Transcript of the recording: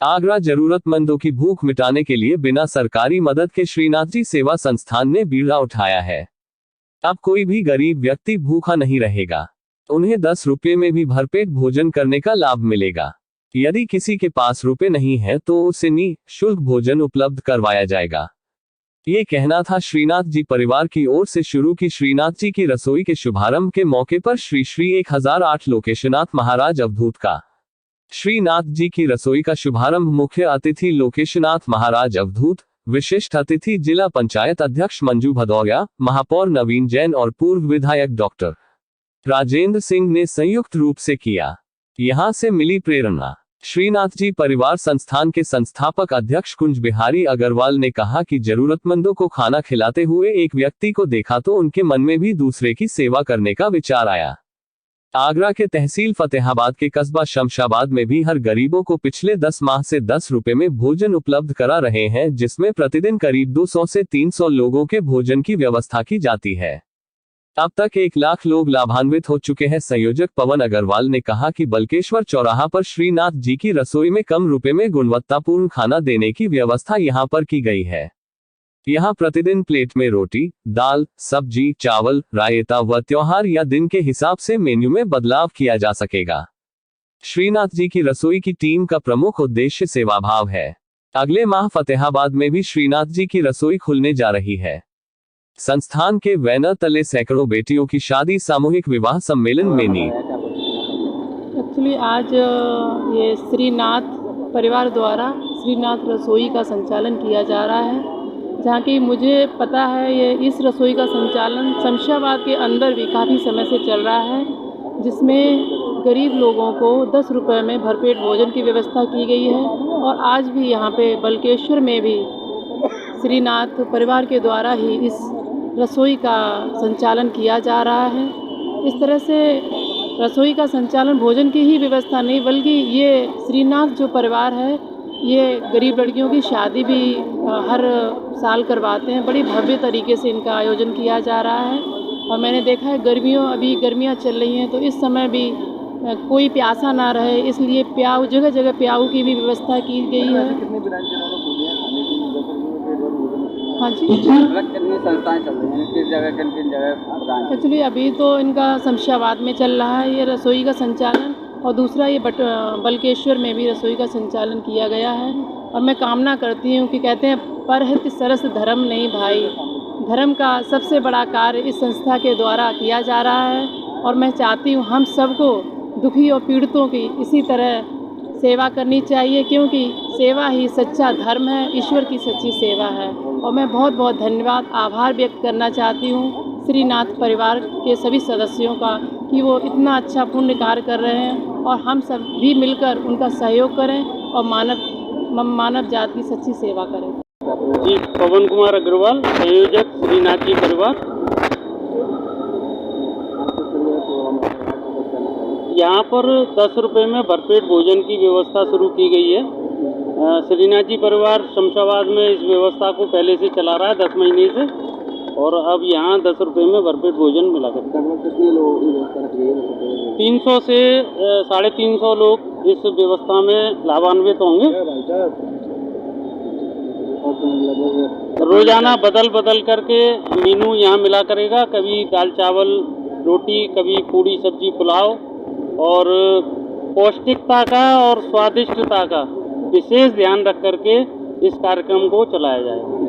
आगरा जरूरतमंदों की भूख मिटाने के लिए बिना सरकारी मदद के श्रीनाथ जी सेवा संस्थान ने बीड़ा उठाया है। अब कोई भी गरीब व्यक्ति भूखा नहीं रहेगा। उन्हें 10 रुपये में भी भरपेट भोजन करने का लाभ मिलेगा। यदि किसी के पास रुपए नहीं है तो उसे निःशुल्क भोजन उपलब्ध करवाया जाएगा। ये कहना था श्रीनाथ जी परिवार की ओर से शुरू की श्रीनाथ जी की रसोई के शुभारंभ के मौके पर श्री 1008 लोकेशनाथ महाराज अवधूत का। श्रीनाथ जी की रसोई का शुभारंभ मुख्य अतिथि लोकेशनाथ महाराज अवधूत, विशिष्ट अतिथि जिला पंचायत अध्यक्ष मंजू भदौरिया, महापौर नवीन जैन और पूर्व विधायक डॉक्टर राजेंद्र सिंह ने संयुक्त रूप से किया। यहां से मिली प्रेरणा। श्रीनाथ जी परिवार संस्थान के संस्थापक अध्यक्ष कुंज बिहारी अग्रवाल ने कहा कि जरूरतमंदों को खाना खिलाते हुए एक व्यक्ति को देखा तो उनके मन में भी दूसरे की सेवा करने का विचार आया। आगरा के तहसील फतेहाबाद के कस्बा शमशाबाद में भी हर गरीबों को पिछले 10 माह से 10 रुपए में भोजन उपलब्ध करा रहे हैं, जिसमें प्रतिदिन करीब 200 से 300 लोगों के भोजन की व्यवस्था की जाती है। अब तक 1 लाख लोग लाभान्वित हो चुके हैं। संयोजक पवन अग्रवाल ने कहा कि बल्केश्वर चौराहा पर श्रीनाथ जी की रसोई में कम रुपए में गुणवत्तापूर्ण खाना देने की व्यवस्था यहां पर की गई है। यहाँ प्रतिदिन प्लेट में रोटी, दाल, सब्जी, चावल, रायता व त्योहार या दिन के हिसाब से मेन्यू में बदलाव किया जा सकेगा। श्रीनाथ जी की रसोई की टीम का प्रमुख उद्देश्य सेवाभाव है। अगले माह फतेहाबाद में भी श्रीनाथ जी की रसोई खुलने जा रही है। संस्थान के बैनर तले सैकड़ों बेटियों की शादी, सामूहिक विवाह सम्मेलन में एक्चुअली आज ये श्रीनाथ परिवार द्वारा श्रीनाथ रसोई का संचालन किया जा रहा है, जहाँ की मुझे पता है ये इस रसोई का संचालन शमशाबाद के अंदर भी काफ़ी समय से चल रहा है, जिसमें गरीब लोगों को 10 रुपये में भरपेट भोजन की व्यवस्था की गई है। और आज भी यहाँ पे बल्केश्वर में भी श्रीनाथ परिवार के द्वारा ही इस रसोई का संचालन किया जा रहा है। इस तरह से रसोई का संचालन भोजन की ही व्यवस्था नहीं, बल्कि ये श्रीनाथ जो परिवार है ये गरीब लड़कियों की शादी भी हर साल करवाते हैं। बड़ी भव्य तरीके से इनका आयोजन किया जा रहा है। और मैंने देखा है अभी गर्मियाँ चल रही हैं, तो इस समय भी कोई प्यासा ना रहे, इसलिए प्याऊ जगह जगह प्याऊ की भी व्यवस्था की गई है। हाँ जी, कितनी संस्थाएं चल रही हैं, किस जगह किन जगह? एक्चुअली अभी तो इनका शमशाबाद में चल रहा है ये रसोई का संचालन, और दूसरा ये बल्केश्वर में भी रसोई का संचालन किया गया है। और मैं कामना करती हूँ कि कहते हैं परहित सरस धर्म नहीं भाई, धर्म का सबसे बड़ा कार्य इस संस्था के द्वारा किया जा रहा है। और मैं चाहती हूँ हम सबको दुखी और पीड़ितों की इसी तरह सेवा करनी चाहिए, क्योंकि सेवा ही सच्चा धर्म है, ईश्वर की सच्ची सेवा है। और मैं बहुत बहुत धन्यवाद, आभार व्यक्त करना चाहती हूँ श्रीनाथ परिवार के सभी सदस्यों का कि वो इतना अच्छा पुण्य कार्य कर रहे हैं, और हम सब भी मिलकर उनका सहयोग करें और मानव जाति की सच्ची सेवा करें। जी, पवन कुमार अग्रवाल, संयोजक श्रीनाथ जी परिवार। यहाँ पर 10 रुपये में भरपेट भोजन की व्यवस्था शुरू की गई है। श्रीनाथ जी परिवार शमशाबाद में इस व्यवस्था को पहले से चला रहा है 10 महीने से, और अब यहाँ 10 रुपये में भरपेट भोजन मिला करता है। कितने लोग 300 से 350 लोग इस व्यवस्था में लाभान्वित होंगे। रोजाना बदल करके मेनू यहाँ मिला करेगा, कभी दाल चावल रोटी, कभी पूड़ी सब्जी पुलाव, और पौष्टिकता का और स्वादिष्टता का विशेष ध्यान रख करके इस कार्यक्रम को चलाया जाएगा।